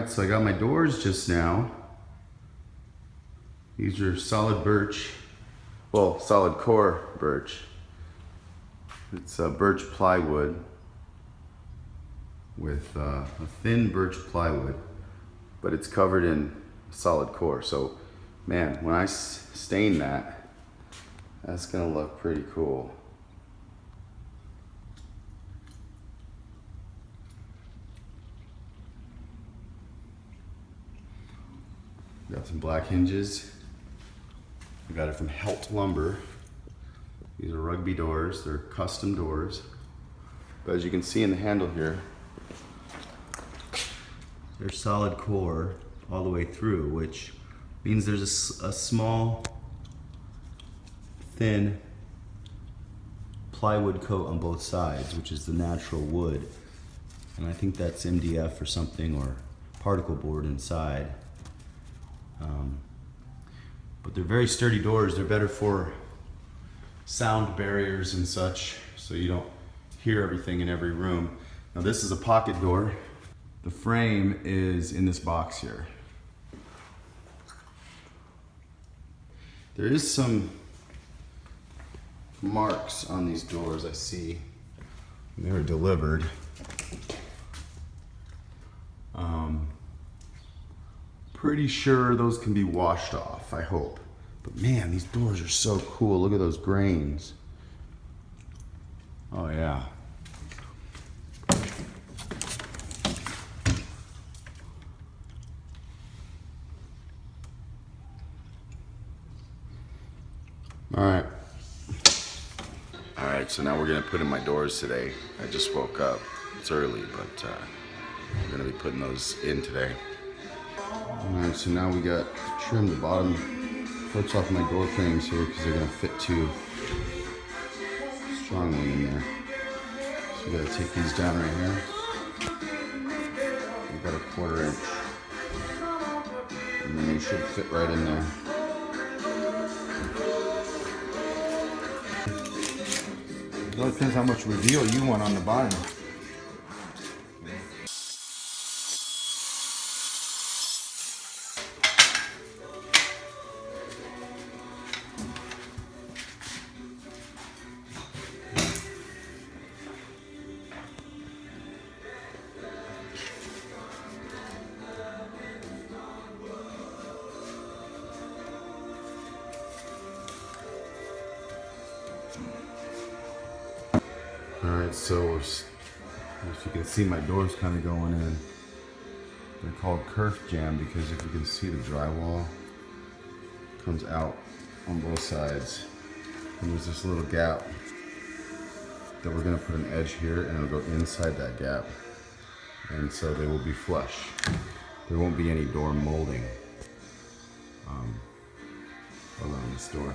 Alright, so I got my doors just now. These are solid birch, well, solid core birch. It's birch plywood with a thin birch plywood, but it's covered in solid core. So, man, when I stain that, that's gonna look pretty cool. Got some black hinges. I got it from Heldt Lumber. These are rugby doors. They're custom doors. But as you can see in the handle here, they're solid core all the way through, which means there's a small, thin plywood coat on both sides, which is the natural wood. And I think that's MDF or something, or particle board inside. But they're very sturdy doors. They're better for sound barriers and such, so you don't hear everything in every room. Now this is a pocket door. The frame is in this box here. There is some marks on these doors I see. They were delivered. Pretty sure those can be washed off, I hope. But man, these doors are so cool. Look at those grains. Oh yeah. All right, so now we're gonna put in my doors today. I just woke up. It's early, but we're gonna be putting those in today. All right, so now we got to trim the bottom parts off my door frames here because they're gonna fit too strongly in there. So we gotta take these down right here. We've got a 1/4 inch. And then they should fit right in there. It all depends how much reveal you want on the bottom. Alright, so if you can see, my doors kind of going in. They're called kerf jam because if you can see, the drywall comes out on both sides. And there's this little gap that we're going to put an edge here, and it'll go inside that gap. And so they will be flush. There won't be any door molding around this door.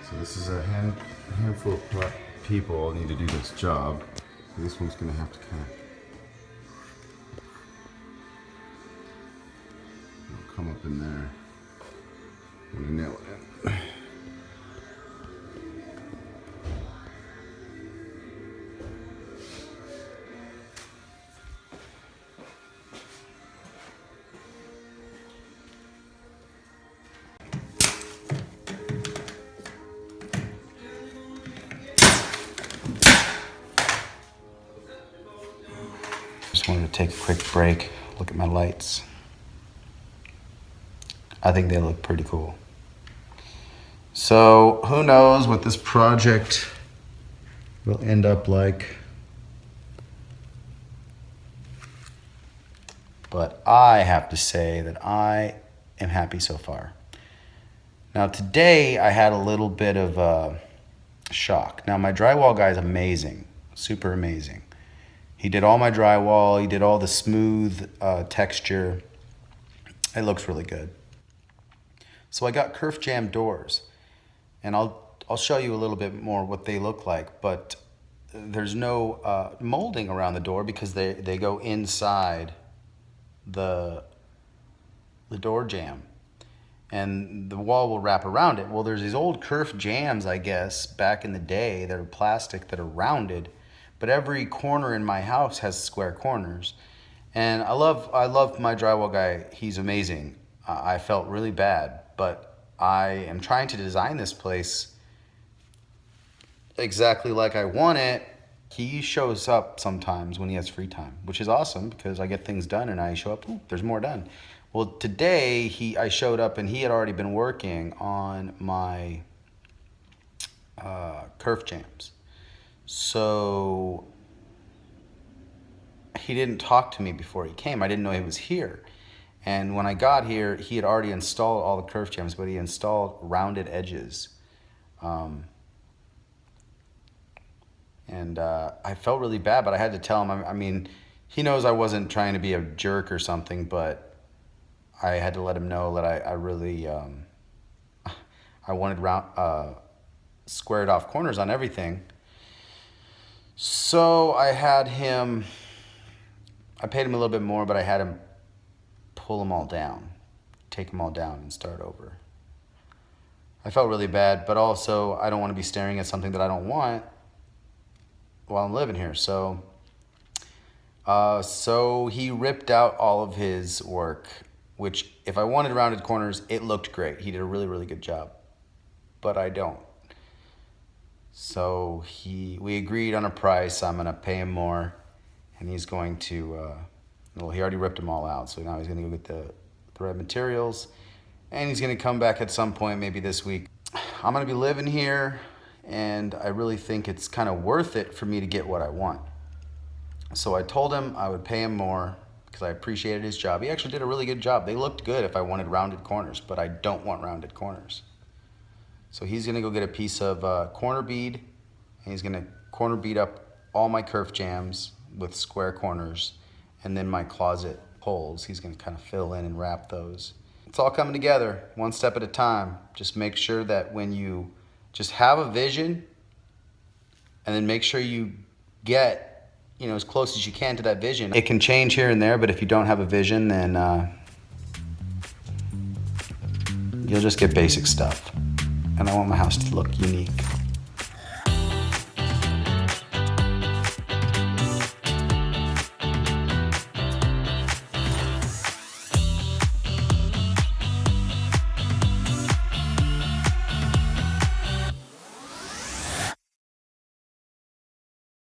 So this is a handful of people need to do this job. So this one's gonna have to kind of come up in there when I nail it in. Just wanted to take a quick break, look at my lights. I think they look pretty cool. So who knows what this project will end up like. But I have to say that I am happy so far. Now today I had a little bit of a shock. Now my drywall guy is amazing, super amazing. He did all my drywall, he did all the smooth texture. It looks really good. So I got kerf jam doors, and I'll show you a little bit more what they look like, but there's no molding around the door because they go inside the door jamb, and the wall will wrap around it. Well, there's these old kerf jams, I guess, back in the day that are plastic, that are rounded, but every corner in my house has square corners. And I love my drywall guy. He's amazing. I felt really bad, but I am trying to design this place exactly like I want it. He shows up sometimes when he has free time, which is awesome because I get things done and I show up, ooh, there's more done. Well, today I showed up and he had already been working on my kerf jams. So he didn't talk to me before he came. I didn't know he was here. And when I got here, he had already installed all the kerf jams, but he installed rounded edges. And I felt really bad, but I had to tell him. I mean, he knows I wasn't trying to be a jerk or something, but I had to let him know that I really I wanted squared off corners on everything. So I paid him a little bit more, but I had him pull them all down, take them all down and start over. I felt really bad, but also I don't want to be staring at something that I don't want while I'm living here. So he ripped out all of his work, which if I wanted rounded corners, it looked great. He did a really, really good job, but I don't. So we agreed on a price. I'm gonna pay him more, and he's going to, well, he already ripped them all out, so now he's gonna go get the right materials, and he's gonna come back at some point, maybe this week. I'm gonna be living here, and I really think it's kind of worth it for me to get what I want. So I told him I would pay him more because I appreciated his job. He actually did a really good job. They looked good if I wanted rounded corners, but I don't want rounded corners. So he's gonna go get a piece of corner bead, and he's gonna corner bead up all my kerf jams with square corners, and then my closet holes, he's gonna kind of fill in and wrap those. It's all coming together, one step at a time. Just make sure that when you just have a vision, and then make sure you get, as close as you can to that vision. It can change here and there, but if you don't have a vision, then you'll just get basic stuff. And I want my house to look unique.